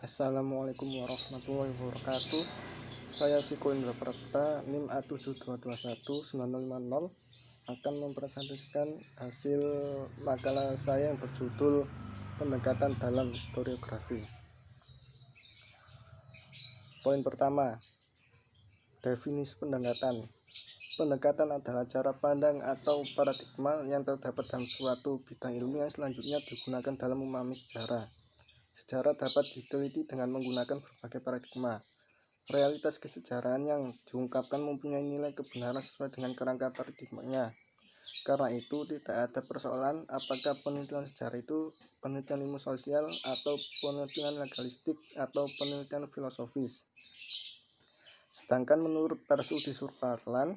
Assalamualaikum warahmatullahi wabarakatuh. Saya Viko Indra Prapta, NIM A72219050 akan mempresentasikan hasil makalah saya yang berjudul Pendekatan dalam Historiografi. Poin pertama, definisi pendekatan. Pendekatan adalah cara pandang atau paradigma yang terdapat dalam suatu bidang ilmu yang selanjutnya digunakan dalam memahami sejarah. Sejarah dapat diteliti dengan menggunakan berbagai paradigma. Realitas kesejarahan yang diungkapkan mempunyai nilai kebenaran sesuai dengan kerangka paradigmanya. Karena itu, tidak ada persoalan apakah penelitian sejarah itu penelitian ilmu sosial atau penelitian legalistik atau penelitian filosofis. Sedangkan menurut Persudi Surparlan,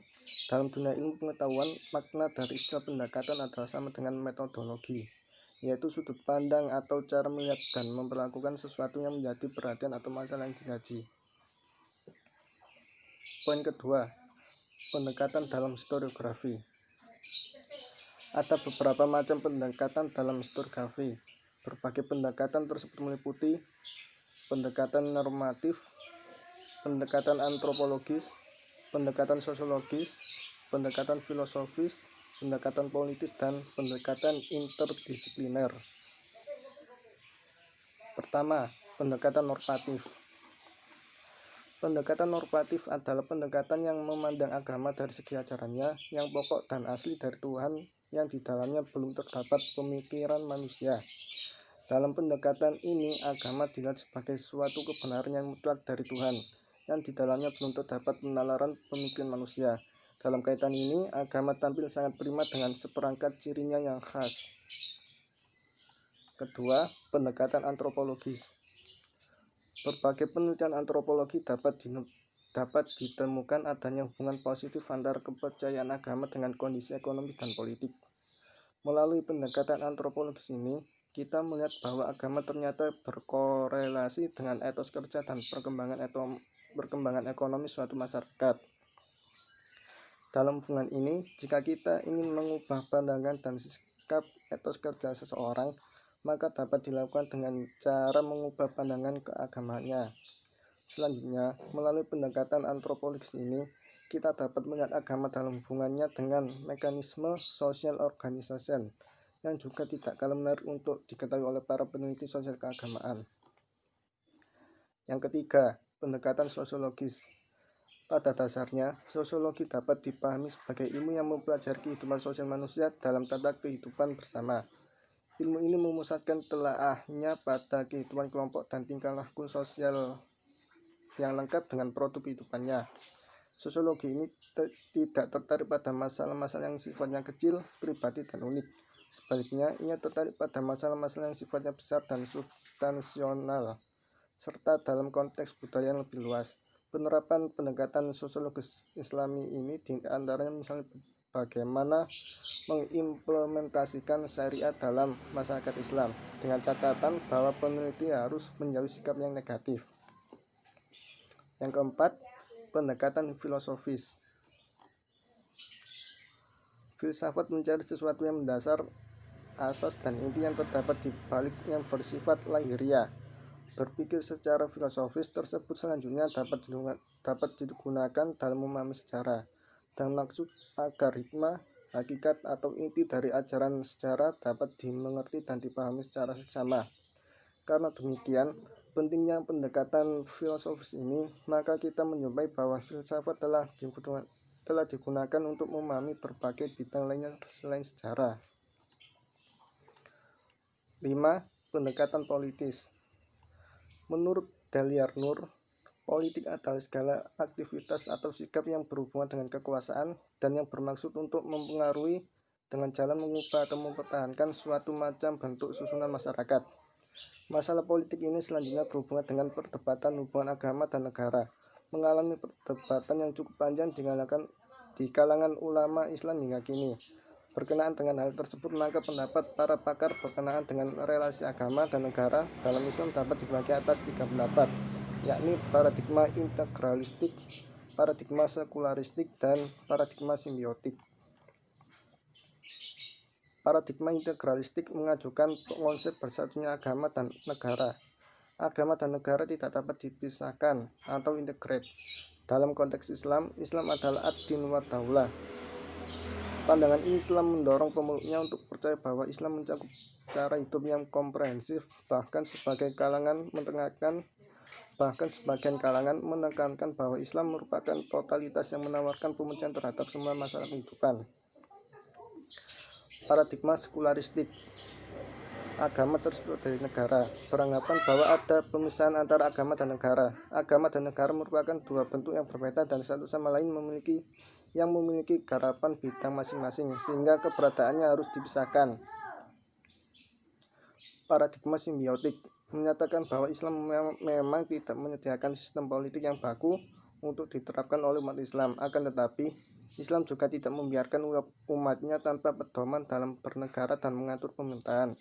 dalam dunia ilmu pengetahuan, makna dari istilah pendekatan adalah sama dengan metodologi, yaitu sudut pandang atau cara melihat dan memperlakukan sesuatu yang menjadi perhatian atau masalah yang dikaji. Poin kedua, pendekatan dalam historiografi. Ada beberapa macam pendekatan dalam historiografi. Berbagai pendekatan tersebut meliputi pendekatan normatif, pendekatan antropologis, pendekatan sosiologis, pendekatan filosofis, pendekatan politis, dan pendekatan interdisipliner. Pertama, pendekatan normatif. Pendekatan normatif adalah pendekatan yang memandang agama dari segi ajarannya yang pokok dan asli dari Tuhan yang di dalamnya belum terdapat pemikiran manusia. Dalam pendekatan ini, agama dilihat sebagai suatu kebenaran yang mutlak dari Tuhan yang di dalamnya belum terdapat penalaran pemikiran manusia. Dalam kaitan ini, agama tampil sangat prima dengan seperangkat cirinya yang khas. Kedua, pendekatan antropologis. Berbagai penelitian antropologi dapat ditemukan adanya hubungan positif antara kepercayaan agama dengan kondisi ekonomi dan politik. Melalui pendekatan antropologis ini, kita melihat bahwa agama ternyata berkorelasi dengan etos kerja dan perkembangan ekonomi suatu masyarakat. Dalam hubungan ini, jika kita ingin mengubah pandangan dan sikap etos kerja seseorang, maka dapat dilakukan dengan cara mengubah pandangan keagamaannya. Selanjutnya, melalui pendekatan antropologis ini, kita dapat melihat agama dalam hubungannya dengan mekanisme social organization yang juga tidak kalah menarik untuk diketahui oleh para peneliti sosial keagamaan. Yang ketiga, pendekatan sosiologis. Pada dasarnya, sosiologi dapat dipahami sebagai ilmu yang mempelajari kehidupan sosial manusia dalam tata kehidupan bersama. Ilmu ini memusatkan telaahnya pada kehidupan kelompok dan tingkah laku sosial yang lengkap dengan produk kehidupannya. Sosiologi ini tidak tertarik pada masalah-masalah yang sifatnya kecil, pribadi, dan unik. Sebaliknya, ia tertarik pada masalah-masalah yang sifatnya besar dan substansional, serta dalam konteks budaya yang lebih luas. Penerapan pendekatan sosiologis Islami ini diantaranya misalnya bagaimana mengimplementasikan syariat dalam masyarakat Islam, dengan catatan bahwa peneliti harus menjauhi sikap yang negatif. Yang keempat, pendekatan filosofis. Filsafat mencari sesuatu yang mendasar, asas dan inti yang terdapat di balik yang bersifat lahiriah. Berpikir secara filosofis tersebut selanjutnya dapat digunakan dalam memahami sejarah, dan maksud agar hikmah, hakikat atau inti dari ajaran sejarah dapat dimengerti dan dipahami secara seksama. Karena demikian, pentingnya pendekatan filosofis ini, maka kita menjumpai bahwa filsafat telah digunakan untuk memahami berbagai bidang lainnya selain sejarah. 5. Pendekatan politis. Menurut Daliar-Nur, politik adalah segala aktivitas atau sikap yang berhubungan dengan kekuasaan dan yang bermaksud untuk mempengaruhi dengan jalan mengubah atau mempertahankan suatu macam bentuk susunan masyarakat. Masalah politik ini selanjutnya berhubungan dengan perdebatan hubungan agama dan negara, mengalami perdebatan yang cukup panjang di kalangan ulama Islam hingga kini. Berkenaan dengan hal tersebut, maka pendapat para pakar berkenaan dengan relasi agama dan negara dalam Islam dapat dibagi atas 3 pendapat, yakni paradigma integralistik, paradigma sekularistik, dan paradigma simbiotik. Paradigma integralistik mengajukan konsep bersatunya agama dan negara. agama dan negara tidak dapat dipisahkan atau integrate. Dalam konteks Islam, Islam adalah ad-din wa daulah. Pandangan ini telah mendorong pemeluknya untuk percaya bahwa Islam mencakup cara hidup yang komprehensif, bahkan sebagian kalangan menekankan bahwa Islam merupakan totalitas yang menawarkan pemujaan terhadap semua masalah kehidupan. Paradigma sekularistik agama tersebut dari negara beranggapan bahwa ada pemisahan antara agama dan negara. Agama dan negara merupakan dua bentuk yang berbeda dan satu sama lain memiliki garapan bidang masing-masing, sehingga keberadaannya harus dipisahkan. Paradigma simbiotik menyatakan bahwa Islam memang tidak menyediakan sistem politik yang baku untuk diterapkan oleh umat Islam, akan tetapi Islam juga tidak membiarkan umatnya tanpa pedoman dalam bernegara dan mengatur pemerintahan.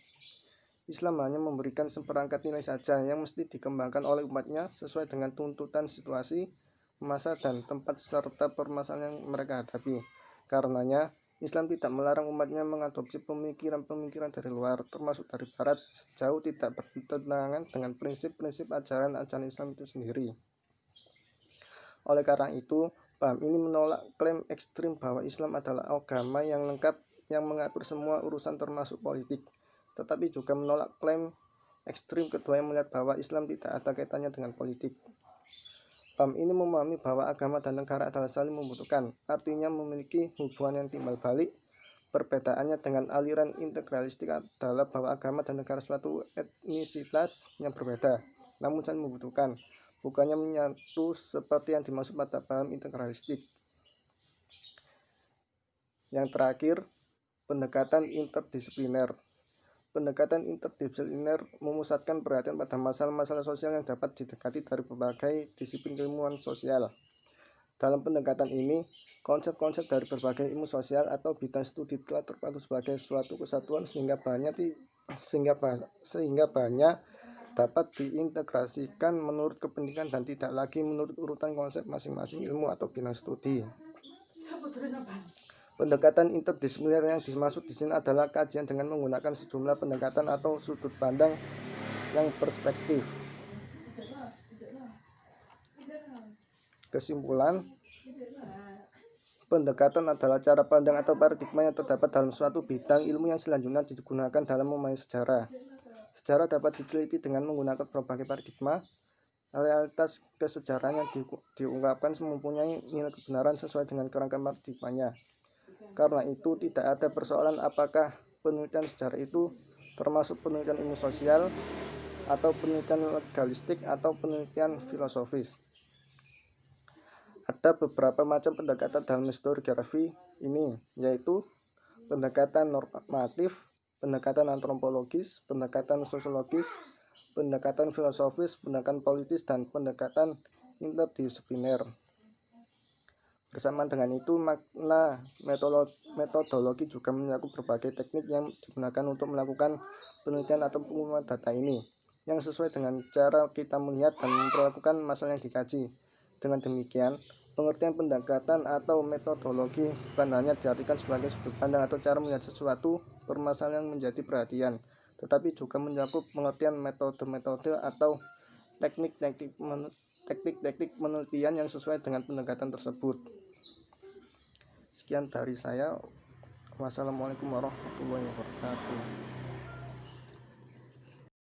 Islam hanya memberikan seperangkat nilai saja yang mesti dikembangkan oleh umatnya sesuai dengan tuntutan situasi, masa, dan tempat serta permasalahan yang mereka hadapi. Karenanya, Islam tidak melarang umatnya mengadopsi pemikiran-pemikiran dari luar, termasuk dari barat, sejauh tidak bertentangan dengan prinsip-prinsip ajaran-ajaran Islam itu sendiri. Oleh karena itu, paham ini menolak klaim ekstrim bahwa Islam adalah agama yang lengkap yang mengatur semua urusan termasuk politik, tetapi juga menolak klaim ekstrim kedua yang melihat bahwa Islam tidak ada kaitannya dengan politik. Paham ini memahami bahwa agama dan negara adalah saling membutuhkan, artinya memiliki hubungan yang timbal balik. Perbedaannya dengan aliran integralistik adalah bahwa agama dan negara suatu etnisitas yang berbeda, namun saling membutuhkan, bukannya menyatu seperti yang dimaksud pada paham integralistik. Yang terakhir, pendekatan interdisipliner. Pendekatan interdisipliner memusatkan perhatian pada masalah-masalah sosial yang dapat didekati dari berbagai disiplin keilmuan sosial. Dalam pendekatan ini, konsep-konsep dari berbagai ilmu sosial atau bidang studi telah terpaku sebagai suatu kesatuan sehingga banyak dapat diintegrasikan menurut kepentingan dan tidak lagi menurut urutan konsep masing-masing ilmu atau bidang studi. Pendekatan interdisipliner yang dimaksud di sini adalah kajian dengan menggunakan sejumlah pendekatan atau sudut pandang yang perspektif. Kesimpulan, pendekatan adalah cara pandang atau paradigma yang terdapat dalam suatu bidang ilmu yang selanjutnya digunakan dalam memahami sejarah. Sejarah dapat diteliti dengan menggunakan berbagai paradigma. Realitas kesejarahan yang diungkapkan mempunyai nilai kebenaran sesuai dengan kerangka paradigmanya. Karena itu tidak ada persoalan apakah penelitian sejarah itu termasuk penelitian ilmu sosial atau penelitian legalistik atau penelitian filosofis. Ada beberapa macam pendekatan dalam historiografi ini, yaitu pendekatan normatif, pendekatan antropologis, pendekatan sosiologis, pendekatan filosofis, pendekatan politis, dan pendekatan interdisipliner. Bersamaan dengan itu, makna metodologi juga mencakup berbagai teknik yang digunakan untuk melakukan penelitian atau pengumpulan data ini, yang sesuai dengan cara kita melihat dan memperlakukan masalah yang dikaji. Dengan demikian, pengertian pendekatan atau metodologi bukan hanya diartikan sebagai sudut pandang atau cara melihat sesuatu permasalahan yang menjadi perhatian, tetapi juga mencakup pengertian metode-metode atau teknik-teknik penelitian yang sesuai dengan pendekatan tersebut. Sekian dari saya. Wassalamualaikum warahmatullahi wabarakatuh.